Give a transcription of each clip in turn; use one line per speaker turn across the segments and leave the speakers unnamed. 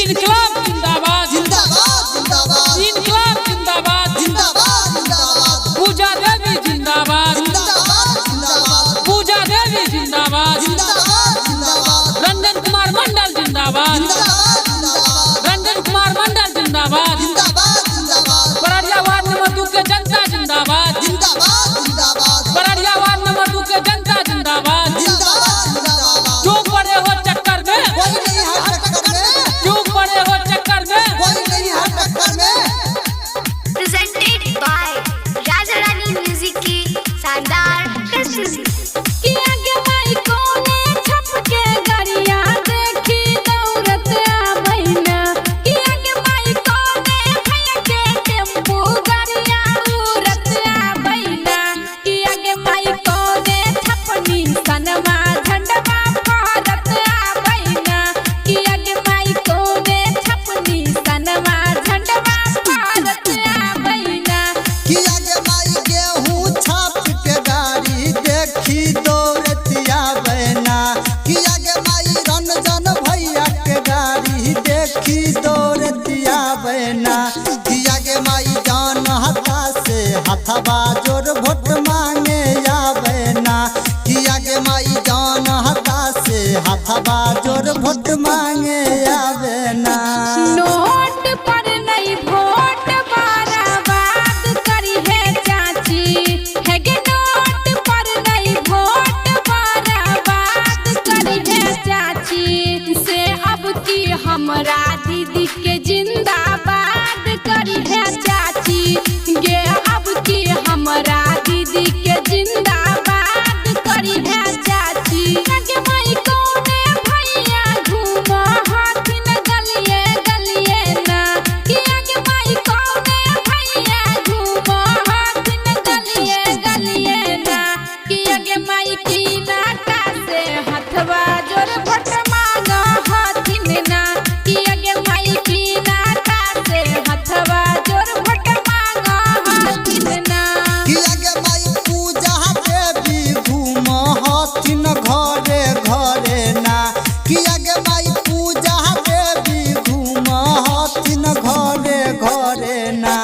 इनकलाब जिंदाबाद
जिंदाबाद जिंदाबाद
इनकलाब जिंदाबाद
जिंदाबाद जिंदाबाद
पूजा देवी जिंदाबाद
जिंदाबाद जिंदाबाद
पूजा देवी जिंदाबाद
जिंदाबाद जिंदाबाद
रंजन कुमार मंडल जिंदाबाद
जिंदाबाद जिंदाबाद
रंजन कुमार मंडल जिंदाबाद
जिंदाबाद जिंदाबाद
बराड़िया वार्ड नंबर 2 के जनता जिंदाबाद
जिंदाबाद जिंदाबाद
बराड़िया वार्ड नंबर 2 के जनता जिंदाबाद
जिंदाबाद जिंदाबाद
क्यों पड़े हो चक्कर में
कोई नहीं है टक्कर में
क्यों पड़े हो चक्कर में
कोई नहीं है टक्कर में।
presented by Raja Rani Music की शानदार प्रस्तुति।
किया के माई कोने छप के गरिया देखी दौड़त आबैना किया के माई कोने भैया के टेम्पू गरिया उड़त आबैना किया के माई कोने छपनी सनमा झंडवा भारत आबैना किया के माई कोने छपनी सनमा झंडवा भारत आबैना
किया के माई गेहूं छाप के गाड़ी देखी दौड़तिया बहना किया के माई रंजन भैया के गाड़ी देखी दौड़तिया बहना किया के माई जान हथा से हथवा जोर वोट मांगे या बहना किया के माई जान हथा से हथवा जोर वोट मांगे या बहना।
नोट पर नहीं वोट बर्बाद करी है चाची है गे नोट पर नहीं वोट बर्बाद करी है चाची से अब की हमरा दीदी के जिंदाबाद करी है चाची गे अब की हमरा दीदी के जिंदाबाद करी है चाची के माई कोने भैया घूमा हाथिन गलिए गलिए ना किया के माई कोने भैया घूमा हाथिन गलिए गलिए ना किया के माई की नाका से हथवा जोर भट मांगा हाथिन ना किया के माई की नाका से हथवा जोर भट मांगा हाथिन ना
किया के माई पूजा देवी घूम हथिन घरे घरे ना किया के माई पूजा देवी घूम हथिन घरे घरे ना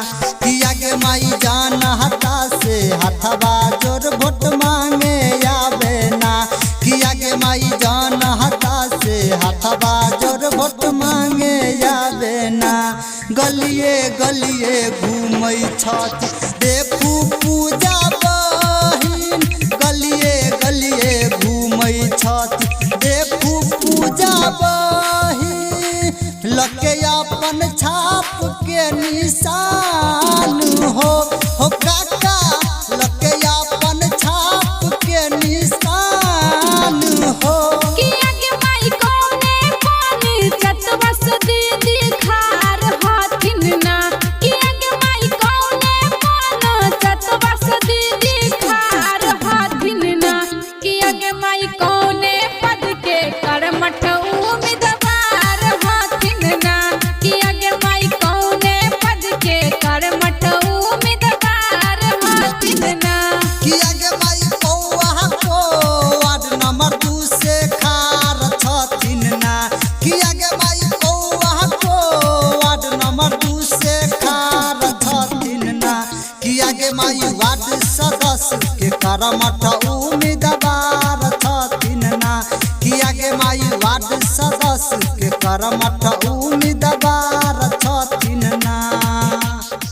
किया के माई जान हता से हथवा जोर वोट मांगे आवे ना किया के माई जान हता से हथवा जोर वोट मांगे आवे ना। गलिए गलिए घूमै छथि देखू पूजा बहिन गलिए गलिए घूमै छथि देखू पूजा बहिन लके अपन छाप के निशान हो काका लके अपन छाप के निशान हो।
किया के माई कोने पानी चतवस दीदी खार हाथिन ना किया के माई कोने पान चतवस दीदी खार हाथिन ना किया के माई कोने पद के करमठ उम्मीदवार हाथिन ना किया के माई कोने पद के करमठ उम्मीदवार हाथिन ना
किया के माई कौआ को वार्ड नंबर 2 से खार छथिन ना किया के माई कौआ को वार्ड नंबर 2 से खार छथिन ना किया के माई वार्ड सदस्य के करमठ उम्मीदवार छथिन ना किया के माई वार्ड सदस्य के करमठ